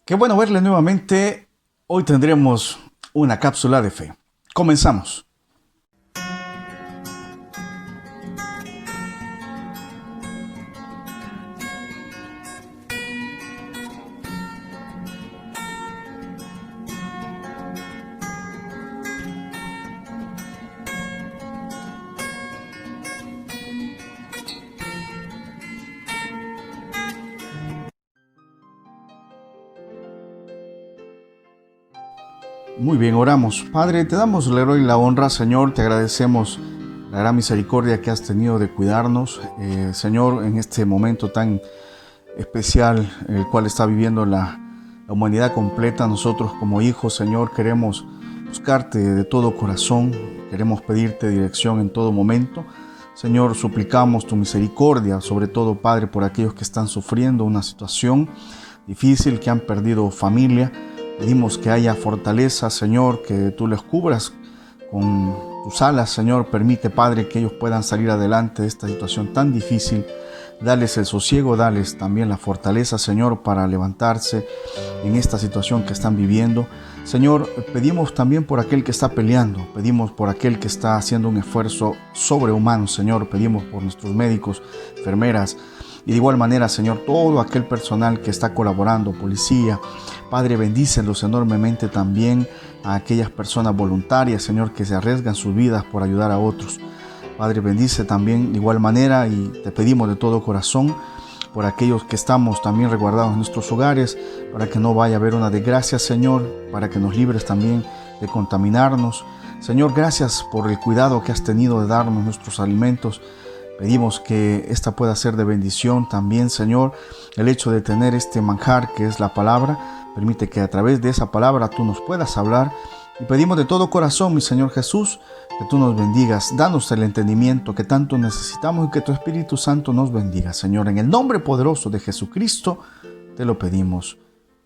Qué bueno verle nuevamente. Hoy tendremos una cápsula de fe. Comenzamos. Muy bien, oramos. Padre, te damos el honor y la honra, Señor. Te agradecemos la gran misericordia que has tenido de cuidarnos, Señor, en este momento tan especial, el cual está viviendo la humanidad completa. Nosotros como hijos, Señor, queremos buscarte de todo corazón, queremos pedirte dirección en todo momento. Señor, suplicamos tu misericordia, sobre todo, Padre, por aquellos que están sufriendo una situación difícil, que han perdido familia. Pedimos que haya fortaleza, Señor, que tú les cubras con tus alas, Señor. Permite, Padre, que ellos puedan salir adelante de esta situación tan difícil. Dales el sosiego, dales también la fortaleza, Señor, para levantarse en esta situación que están viviendo. Señor, pedimos también por aquel que está peleando, pedimos por aquel que está haciendo un esfuerzo sobrehumano, Señor. Pedimos por nuestros médicos, enfermeras, y de igual manera, Señor, todo aquel personal que está colaborando, policía. Padre, bendícelos enormemente también a aquellas personas voluntarias, Señor, que se arriesgan sus vidas por ayudar a otros. Padre, bendice también de igual manera y te pedimos de todo corazón por aquellos que estamos también resguardados en nuestros hogares, para que no vaya a haber una desgracia, Señor, para que nos libres también de contaminarnos. Señor, gracias por el cuidado que has tenido de darnos nuestros alimentos. Pedimos que esta pueda ser de bendición también, Señor. El hecho de tener este manjar que es la palabra, permite que a través de esa palabra tú nos puedas hablar. Y pedimos de todo corazón, mi Señor Jesús, que tú nos bendigas. Danos el entendimiento que tanto necesitamos y que tu Espíritu Santo nos bendiga, Señor. En el nombre poderoso de Jesucristo te lo pedimos.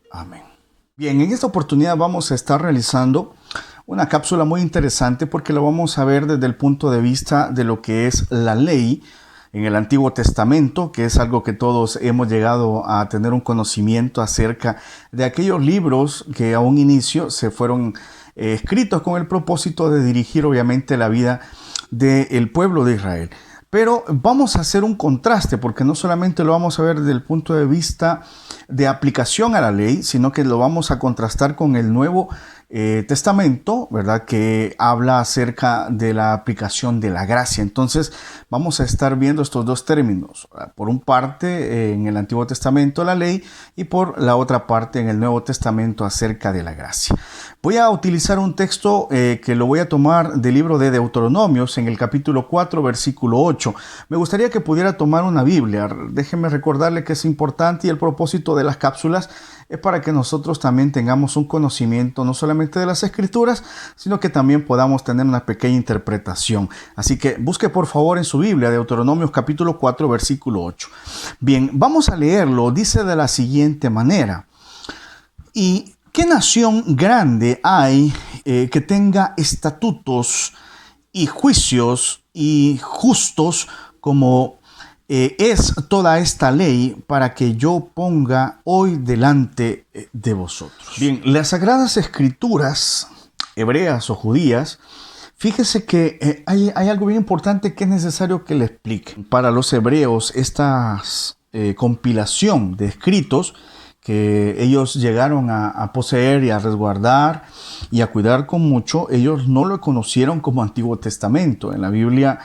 Amén. Bien, en esta oportunidad vamos a estar realizando una cápsula muy interesante porque lo vamos a ver desde el punto de vista de lo que es la ley en el Antiguo Testamento, que es algo que todos hemos llegado a tener un conocimiento acerca de aquellos libros que a un inicio se fueron escritos con el propósito de dirigir obviamente la vida del pueblo de Israel. Pero vamos a hacer un contraste porque no solamente lo vamos a ver desde el punto de vista de aplicación a la ley, sino que lo vamos a contrastar con el Nuevo Testamento, ¿verdad? Que habla acerca de la aplicación de la gracia. Entonces vamos a estar viendo estos dos términos. Por un parte en el Antiguo Testamento la ley y por la otra parte en el Nuevo Testamento acerca de la gracia. Voy a utilizar un texto que lo voy a tomar del libro de Deuteronomios en el capítulo 4, versículo 8. Me gustaría que pudiera tomar una Biblia. Déjenme recordarle que es importante y el propósito de las cápsulas es para que nosotros también tengamos un conocimiento no solamente de las Escrituras, sino que también podamos tener una pequeña interpretación. Así que busque por favor en su Biblia Deuteronomios capítulo 4, versículo 8. Bien, vamos a leerlo. Dice de la siguiente manera: ¿y qué nación grande hay que tenga estatutos y juicios y justos como es toda esta ley para que yo ponga hoy delante de vosotros? Bien, las Sagradas Escrituras, hebreas o judías, fíjese que hay algo bien importante que es necesario que le explique. Para los hebreos, esta compilación de escritos que ellos llegaron a poseer y a resguardar y a cuidar con mucho, ellos no lo conocieron como Antiguo Testamento. En la Biblia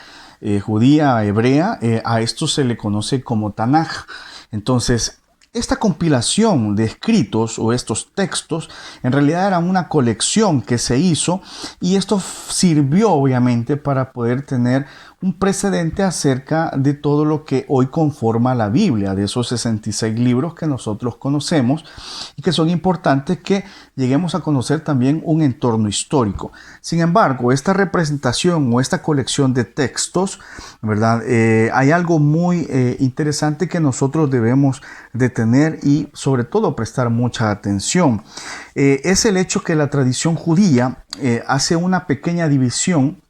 judía, hebrea, a esto se le conoce como Tanaj. Entonces, esta compilación de escritos o estos textos en realidad era una colección que se hizo y esto sirvió obviamente para poder tener un precedente acerca de todo lo que hoy conforma la Biblia, de esos 66 libros que nosotros conocemos y que son importantes que lleguemos a conocer también un entorno histórico. Sin embargo, esta representación o esta colección de textos, ¿verdad? Hay algo muy interesante que nosotros debemos de tener y sobre todo prestar mucha atención. Es el hecho que la tradición judía hace una pequeña división,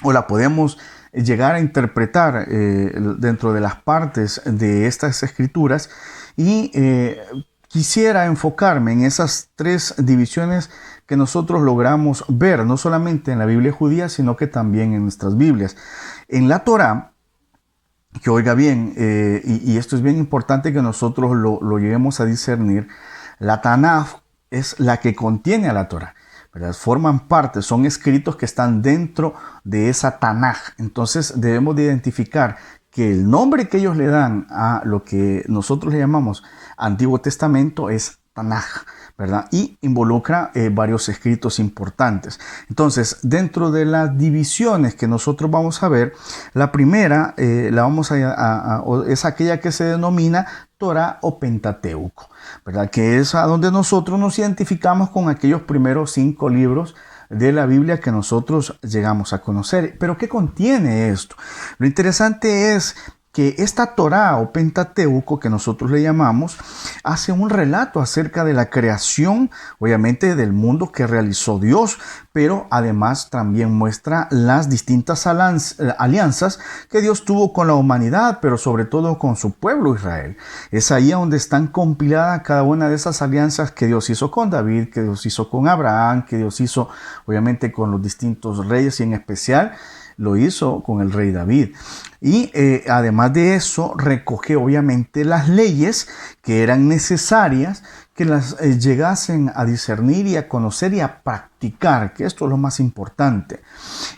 o la podemos llegar a interpretar dentro de las partes de estas escrituras, y quisiera enfocarme en esas tres divisiones que nosotros logramos ver, no solamente en la Biblia judía, sino que también en nuestras Biblias. En la Torá, que oiga bien, y esto es bien importante que nosotros lo lleguemos a discernir, la Tanaj es la que contiene a la Torá, ¿verdad? Forman parte, son escritos que están dentro de esa Tanaj. Entonces debemos de identificar que el nombre que ellos le dan a lo que nosotros le llamamos Antiguo Testamento es Tanaj, ¿verdad? Y involucra varios escritos importantes. Entonces, dentro de las divisiones que nosotros vamos a ver, la primera es aquella que se denomina Torá o Pentateuco, ¿verdad? Que es a donde nosotros nos identificamos con aquellos primeros 5 libros de la Biblia que nosotros llegamos a conocer. Pero ¿qué contiene esto? Lo interesante es que esta Torá o Pentateuco que nosotros le llamamos hace un relato acerca de la creación, obviamente del mundo que realizó Dios, pero además también muestra las distintas alianzas que Dios tuvo con la humanidad, pero sobre todo con su pueblo Israel. Es ahí donde están compiladas cada una de esas alianzas que Dios hizo con David, que Dios hizo con Abraham, que Dios hizo obviamente con los distintos reyes y en especial lo hizo con el rey David. Y además de eso, recoge obviamente las leyes que eran necesarias que las llegasen a discernir y a conocer y a practicar, que esto es lo más importante.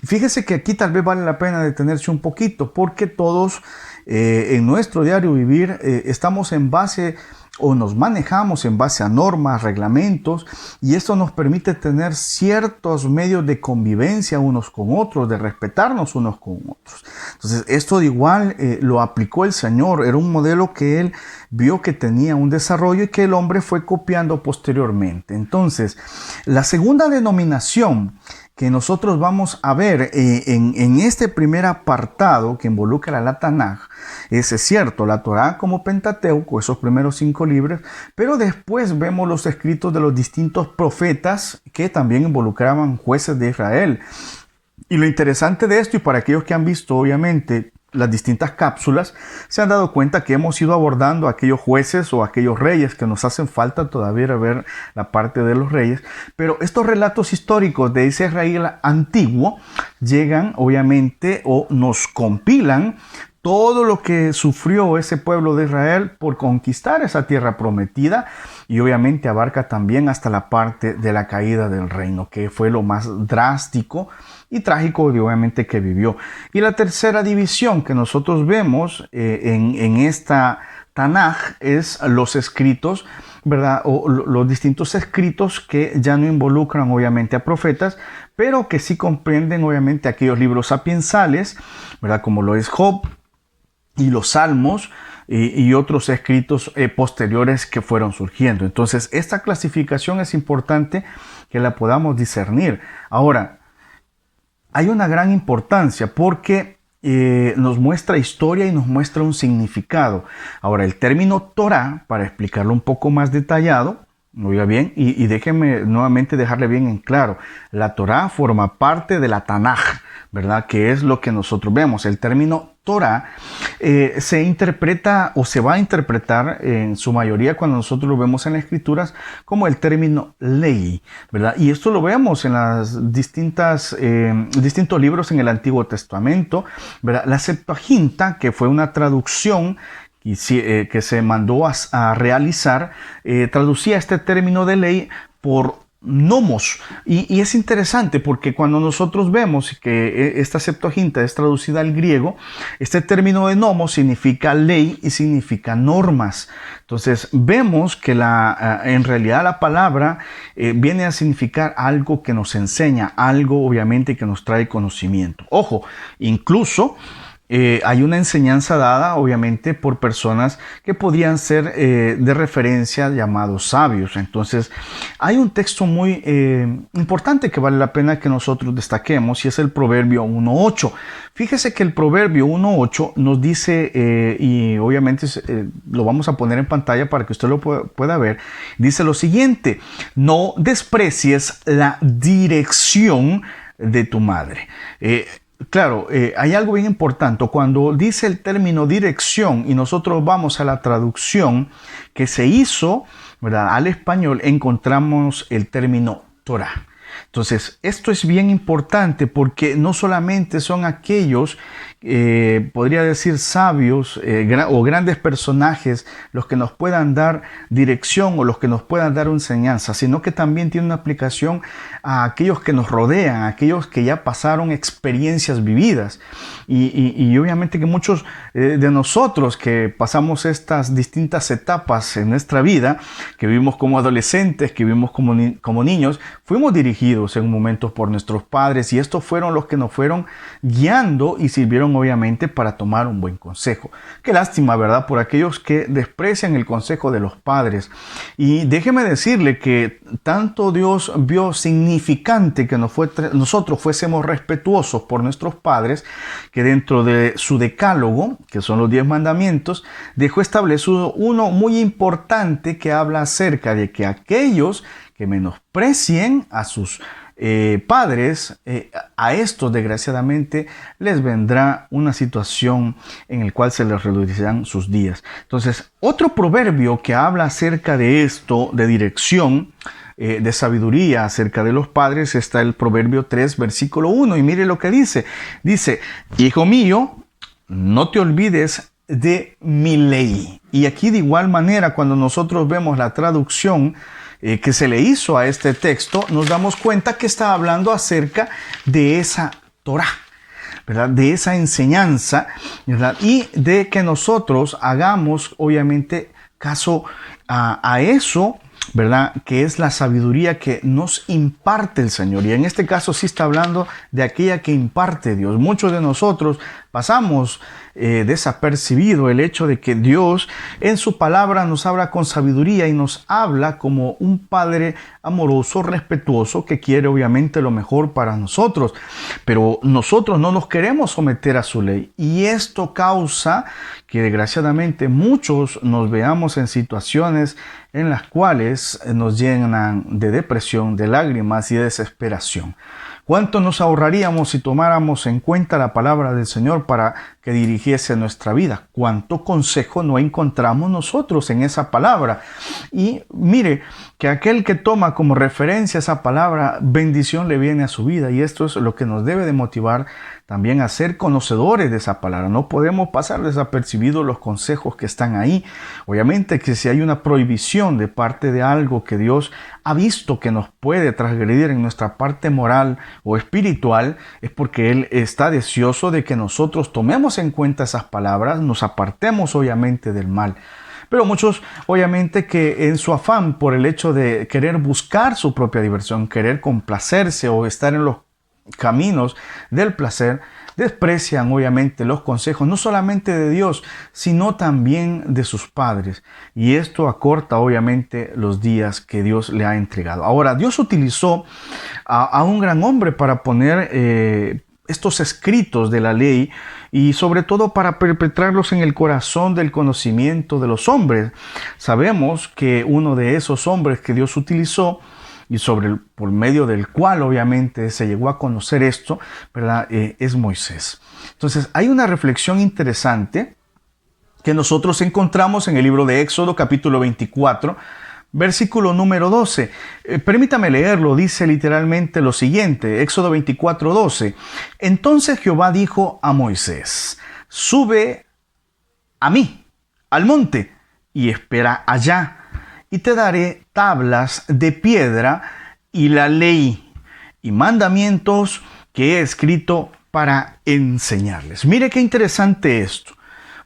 Y fíjese que aquí tal vez vale la pena detenerse un poquito, porque todos en nuestro diario vivir estamos en base o nos manejamos en base a normas, reglamentos, y esto nos permite tener ciertos medios de convivencia unos con otros, de respetarnos unos con otros. Entonces, esto de igual lo aplicó el Señor, era un modelo que Él vio que tenía un desarrollo y que el hombre fue copiando posteriormente. Entonces, la segunda denominación que nosotros vamos a ver en este primer apartado que involucra la Tanaj, es cierto, la Torá como Pentateuco, esos primeros 5 libros, pero después vemos los escritos de los distintos profetas que también involucraban jueces de Israel. Y lo interesante de esto, y para aquellos que han visto obviamente las distintas cápsulas, se han dado cuenta que hemos ido abordando aquellos jueces o aquellos reyes que nos hacen falta todavía ver la parte de los reyes, pero estos relatos históricos de ese Israel antiguo llegan obviamente o nos compilan todo lo que sufrió ese pueblo de Israel por conquistar esa tierra prometida, y obviamente abarca también hasta la parte de la caída del reino, que fue lo más drástico y trágico obviamente que vivió. Y la tercera división que nosotros vemos en esta Tanaj es los escritos, ¿verdad? O los distintos escritos que ya no involucran obviamente a profetas, pero que sí comprenden obviamente aquellos libros sapiensales, ¿verdad? Como lo es Job y los Salmos y otros escritos posteriores que fueron surgiendo. Entonces, esta clasificación es importante que la podamos discernir. Ahora, hay una gran importancia porque nos muestra historia y nos muestra un significado. Ahora, el término Torá, para explicarlo un poco más detallado, oiga bien, y déjenme nuevamente dejarle bien en claro, la Torá forma parte de la Tanaj, ¿verdad? Que es lo que nosotros vemos. El término Torá se interpreta o se va a interpretar en su mayoría cuando nosotros lo vemos en las escrituras como el término ley, ¿verdad? Y esto lo vemos en las distintos libros en el Antiguo Testamento, ¿verdad? La Septuaginta, que fue una traducción que se mandó a realizar, traducía este término de ley por nomos. Y es interesante porque cuando nosotros vemos que esta Septuaginta es traducida al griego, este término de nomos significa ley y significa normas. Entonces vemos que en realidad la palabra viene a significar algo que nos enseña, algo obviamente que nos trae conocimiento. Ojo, incluso hay una enseñanza dada, obviamente, por personas que podrían ser de referencia llamados sabios. Entonces, hay un texto muy importante que vale la pena que nosotros destaquemos y es el Proverbio 1.8. Fíjese que el Proverbio 1.8 nos dice, y obviamente lo vamos a poner en pantalla para que usted lo pueda ver, dice lo siguiente: no desprecies la dirección de tu madre. Claro, hay algo bien importante. Cuando dice el término dirección y nosotros vamos a la traducción que se hizo, ¿verdad?, al español, encontramos el término Torah. Entonces, esto es bien importante porque no solamente son aquellos, podría decir, sabios o grandes personajes los que nos puedan dar dirección o los que nos puedan dar enseñanza, sino que también tiene una aplicación a aquellos que nos rodean, a aquellos que ya pasaron experiencias vividas. Y obviamente que muchos de nosotros que pasamos estas distintas etapas en nuestra vida, que vivimos como adolescentes, que vivimos como niños, fuimos dirigidos en momentos por nuestros padres y estos fueron los que nos fueron guiando y sirvieron obviamente para tomar un buen consejo. Qué lástima, ¿verdad?, por aquellos que desprecian el consejo de los padres. Y déjeme decirle que tanto Dios vio significante que nosotros fuésemos respetuosos por nuestros padres, que dentro de su decálogo, que son los 10 mandamientos, dejó establecido uno muy importante que habla acerca de que aquellos que menosprecien a sus padres, a estos desgraciadamente les vendrá una situación en la cual se les reducirán sus días. Entonces, otro proverbio que habla acerca de esto, de dirección, de sabiduría acerca de los padres, está el Proverbio 3, versículo 1. Y mire lo que dice. Dice, hijo mío, no te olvides de mi ley. Y aquí de igual manera, cuando nosotros vemos la traducción que se le hizo a este texto, nos damos cuenta que está hablando acerca de esa Torah, ¿verdad?, de esa enseñanza, ¿verdad?, y de que nosotros hagamos obviamente caso a eso, ¿verdad?, que es la sabiduría que nos imparte el Señor. Y en este caso sí está hablando de aquella que imparte Dios. Muchos de nosotros pasamos desapercibido el hecho de que Dios en su palabra nos habla con sabiduría y nos habla como un padre amoroso, respetuoso, que quiere obviamente lo mejor para nosotros. Pero nosotros no nos queremos someter a su ley. Y esto causa que desgraciadamente muchos nos veamos en situaciones en las cuales nos llenan de depresión, de lágrimas y de desesperación. ¿Cuánto nos ahorraríamos si tomáramos en cuenta la palabra del Señor para que dirigiese nuestra vida? ¿Cuánto consejo no encontramos nosotros en esa palabra? Y mire, que aquel que toma como referencia esa palabra, bendición le viene a su vida. Y esto es lo que nos debe de motivar también a ser conocedores de esa palabra. No podemos pasar desapercibidos los consejos que están ahí. Obviamente que si hay una prohibición de parte de algo que Dios ha visto que nos puede transgredir en nuestra parte moral o espiritual, es porque Él está deseoso de que nosotros tomemos en cuenta esas palabras, nos apartemos obviamente del mal. Pero muchos, obviamente, que en su afán por el hecho de querer buscar su propia diversión, querer complacerse o estar en los caminos del placer, desprecian obviamente los consejos no solamente de Dios, sino también de sus padres. Y esto acorta obviamente los días que Dios le ha entregado. Ahora, Dios utilizó a un gran hombre para poner estos escritos de la ley y sobre todo para perpetrarlos en el corazón del conocimiento de los hombres. Sabemos que uno de esos hombres que Dios utilizó y por medio del cual obviamente se llegó a conocer esto, ¿verdad?, es Moisés. Entonces hay una reflexión interesante que nosotros encontramos en el libro de Éxodo capítulo 24, versículo número 12. Permítame leerlo, dice literalmente lo siguiente, Éxodo 24, 12. Entonces Jehová dijo a Moisés, sube a mí, al monte, y espera allá, y te daré tablas de piedra y la ley y mandamientos que he escrito para enseñarles. Mire qué interesante esto.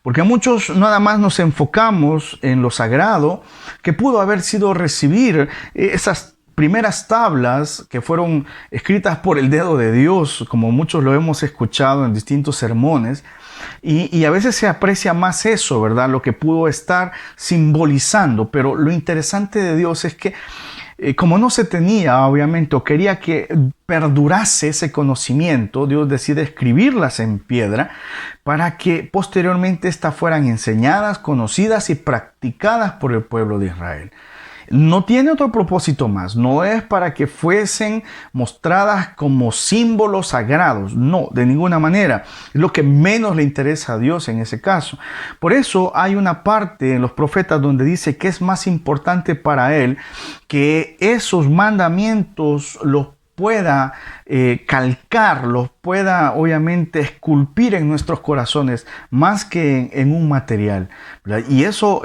Porque muchos nada más nos enfocamos en lo sagrado que pudo haber sido recibir esas primeras tablas que fueron escritas por el dedo de Dios, como muchos lo hemos escuchado en distintos sermones. Y a veces se aprecia más eso, ¿verdad?, lo que pudo estar simbolizando. Pero lo interesante de Dios es que como no se tenía, obviamente, o quería que perdurase ese conocimiento, Dios decide escribirlas en piedra para que posteriormente éstas fueran enseñadas, conocidas y practicadas por el pueblo de Israel. No tiene otro propósito más, no es para que fuesen mostradas como símbolos sagrados, no, de ninguna manera. Es lo que menos le interesa a Dios en ese caso. Por eso hay una parte en los profetas donde dice que es más importante para él que esos mandamientos los pueda calcar, los pueda obviamente esculpir en nuestros corazones más que en un material, ¿verdad? Y eso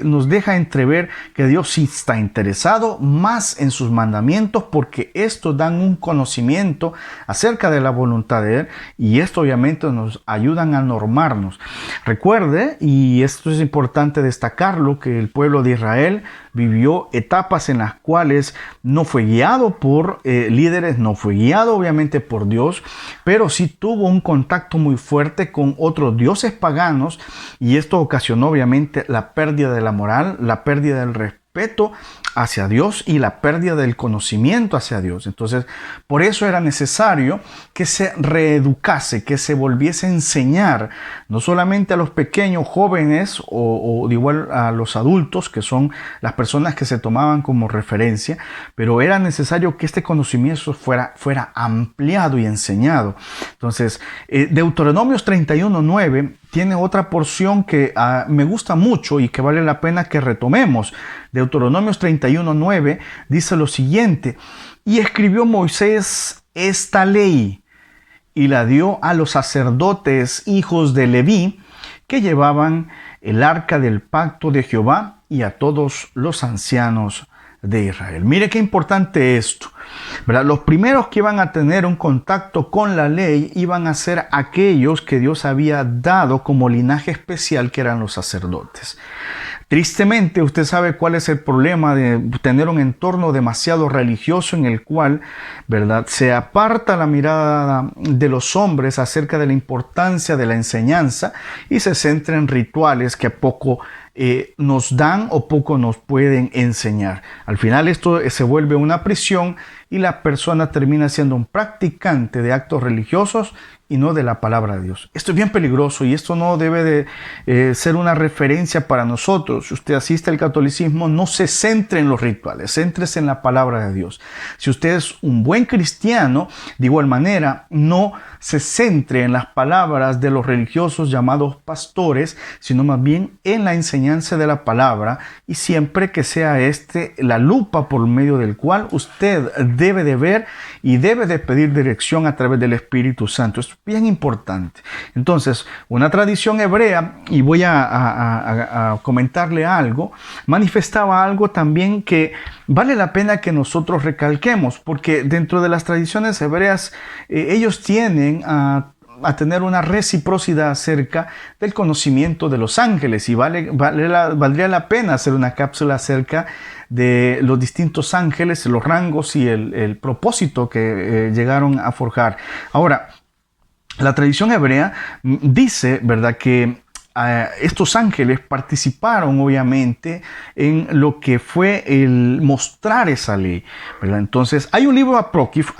nos deja entrever que Dios sí está interesado más en sus mandamientos, porque estos dan un conocimiento acerca de la voluntad de Él, y esto obviamente nos ayudan a normarnos. Recuerde, y esto es importante destacarlo, que el pueblo de Israel vivió etapas en las cuales no fue guiado por líderes, no fue guiado obviamente por Dios, pero sí tuvo un contacto muy fuerte con otros dioses paganos, y esto ocasionó obviamente la pérdida de la moral, la pérdida del respeto hacia Dios y la pérdida del conocimiento hacia Dios. Entonces, por eso era necesario que se reeducase, que se volviese a enseñar, no solamente a los pequeños jóvenes o de igual a los adultos, que son las personas que se tomaban como referencia, pero era necesario que este conocimiento fuera ampliado y enseñado. Entonces, Deuteronomios 31:9 tiene otra porción que me gusta mucho y que vale la pena que retomemos. Deuteronomios 31:9 dice lo siguiente: y escribió Moisés esta ley y la dio a los sacerdotes hijos de Leví, que llevaban el arca del pacto de Jehová, y a todos los ancianos de Israel. Mire qué importante esto, ¿verdad? Los primeros que iban a tener un contacto con la ley iban a ser aquellos que Dios había dado como linaje especial, que eran los sacerdotes. Tristemente, usted sabe cuál es el problema de tener un entorno demasiado religioso en el cual, ¿verdad?, se aparta la mirada de los hombres acerca de la importancia de la enseñanza y se centra en rituales que poco nos dan o poco nos pueden enseñar. Al final esto se vuelve una prisión y la persona termina siendo un practicante de actos religiosos y no de la palabra de Dios. Esto es bien peligroso y esto no debe de ser una referencia para nosotros. Si usted asiste al catolicismo, no se centre en los rituales, céntrese en la palabra de Dios. Si usted es un buen cristiano, de igual manera, no se centre en las palabras de los religiosos llamados pastores, sino más bien en la enseñanza de la palabra, y siempre que sea la lupa por medio del cual usted debe de ver y debe de pedir dirección a través del Espíritu Santo. Esto es bien importante. Entonces, una tradición hebrea, y voy a comentarle algo, manifestaba algo también que vale la pena que nosotros recalquemos, porque dentro de las tradiciones hebreas ellos tienen a tener una reciprocidad acerca del conocimiento de los ángeles, y valdría la pena hacer una cápsula acerca de los distintos ángeles, los rangos y el propósito que llegaron a forjar. Ahora, la tradición hebrea dice, ¿verdad?, que estos ángeles participaron obviamente en lo que fue el mostrar esa ley, ¿verdad? Entonces hay un libro apócrifo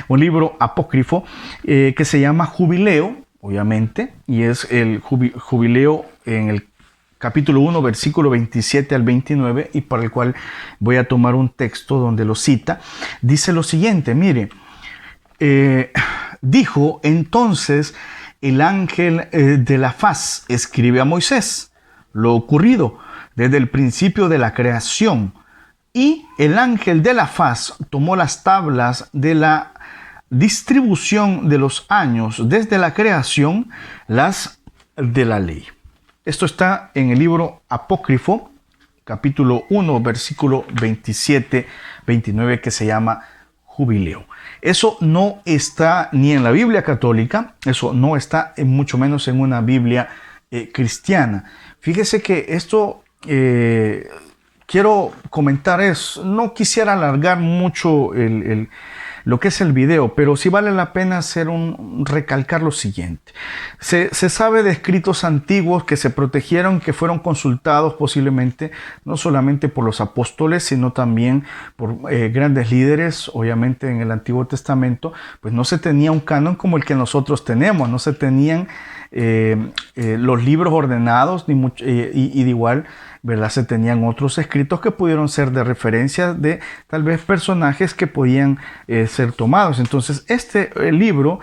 un libro apócrifo que se llama Jubileo, obviamente, y es el Jubileo en el capítulo 1, versículo 27 al 29, y para el cual voy a tomar un texto donde lo cita. Dice lo siguiente, mire, dijo entonces el ángel de la faz: escribe a Moisés lo ocurrido desde el principio de la creación. Y el ángel de la faz tomó las tablas de la distribución de los años desde la creación, las de la ley. Esto está en el libro apócrifo, capítulo 1, versículo 27-29, que se llama Jubileo. Eso no está ni en la Biblia católica, eso no está mucho menos en una Biblia cristiana. Fíjese que esto quiero comentar, no quisiera alargar mucho lo que es el video, pero sí vale la pena recalcar lo siguiente. Se sabe de escritos antiguos que se protegieron, que fueron consultados posiblemente no solamente por los apóstoles, sino también por grandes líderes. Obviamente en el Antiguo Testamento pues no se tenía un canon como el que nosotros tenemos, no se tenían los libros ordenados, y de igual, ¿verdad? Se tenían otros escritos que pudieron ser de referencia de tal vez personajes que podían ser tomados. Entonces, este libro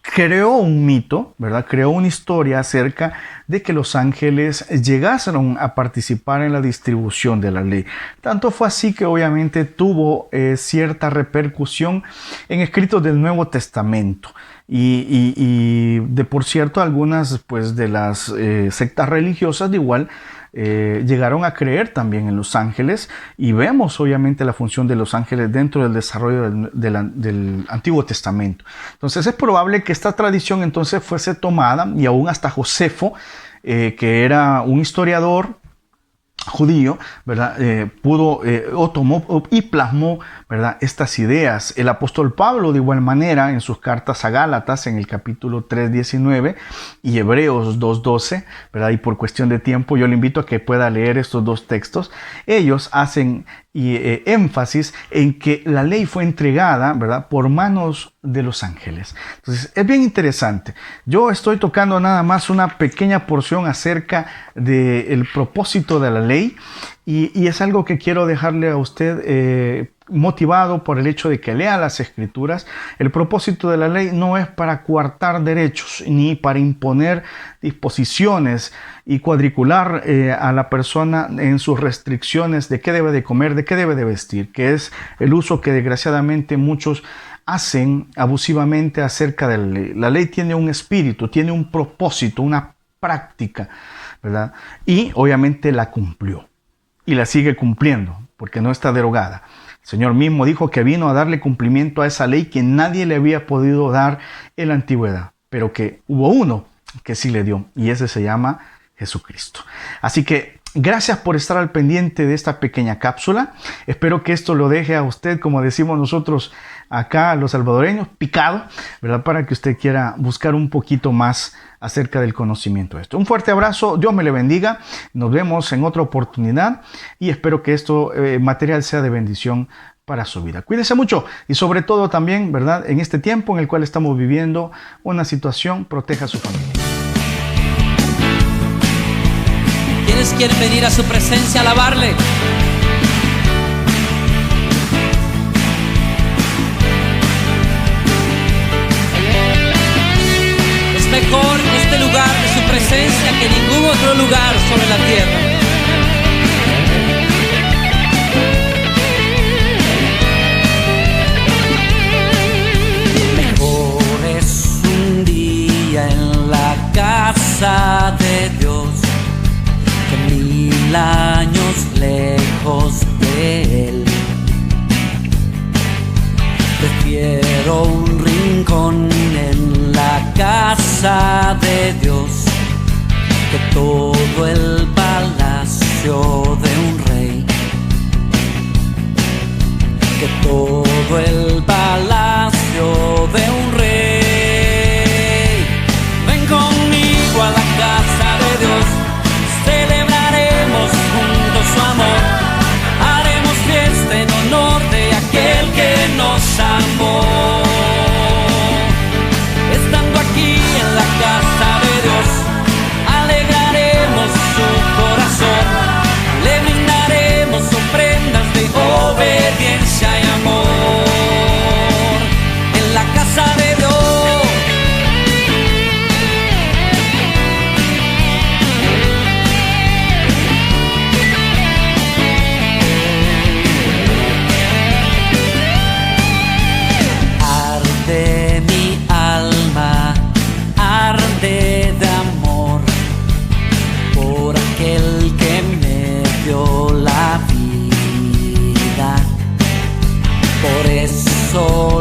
creó un mito, ¿verdad? Creó una historia acerca de que los ángeles llegaron a participar en la distribución de la ley. Tanto fue así que obviamente tuvo cierta repercusión en escritos del Nuevo Testamento. Y de por cierto, algunas pues de las sectas religiosas de igual llegaron a creer también en los ángeles, y vemos obviamente la función de los ángeles dentro del desarrollo del Antiguo Testamento. Entonces es probable que esta tradición entonces fuese tomada, y aún hasta Josefo, que era un historiador judío, ¿verdad? Tomó y plasmó, ¿verdad?, estas ideas. El apóstol Pablo, de igual manera, en sus cartas a Gálatas, en el capítulo 3:19 y Hebreos 2:12, ¿verdad? Y por cuestión de tiempo, yo le invito a que pueda leer estos dos textos. Ellos hacen énfasis en que la ley fue entregada, ¿verdad?, por manos de los ángeles. Entonces, es bien interesante. Yo estoy tocando nada más una pequeña porción acerca del propósito de la ley, y es algo que quiero dejarle a usted motivado por el hecho de que lea las Escrituras. El propósito de la ley no es para coartar derechos ni para imponer disposiciones y cuadricular a la persona en sus restricciones de qué debe de comer, de qué debe de vestir, que es el uso que desgraciadamente muchos hacen abusivamente acerca de la ley. La ley tiene un espíritu, tiene un propósito, una práctica, ¿verdad? Y obviamente la cumplió y la sigue cumpliendo porque no está derogada. El Señor mismo dijo que vino a darle cumplimiento a esa ley que nadie le había podido dar en la antigüedad, pero que hubo uno que sí le dio, y ese se llama Jesucristo. Así que gracias por estar al pendiente de esta pequeña cápsula. Espero que esto lo deje a usted, como decimos nosotros acá los salvadoreños, picado, ¿verdad?, para que usted quiera buscar un poquito más acerca del conocimiento de esto. Un fuerte abrazo, Dios me le bendiga, nos vemos en otra oportunidad, y espero que esto material sea de bendición para su vida. Cuídese mucho, y sobre todo también, ¿verdad?, en este tiempo en el cual estamos viviendo una situación, proteja a su familia. ¿Quiénes quieren venir a su presencia a alabarle? Es mejor este lugar de su presencia que ningún otro lugar sobre la tierra. Mejor es un día en la casa de Dios que 1000 años lejos de Él. Prefiero un rincón en la casa de Dios que todo el palacio de un rey, que todo el palacio de un rey. Ven conmigo a la casa de Dios, celebraremos juntos su amor, haremos fiesta en honor de aquel que nos amó. Estando aquí en la casa de Dios, alegraremos su corazón, le brindaremos ofrendas de obediencia y amor. En la casa de Dios. Arde mi alma, arde de amor por aquel que me dio la vida. Por eso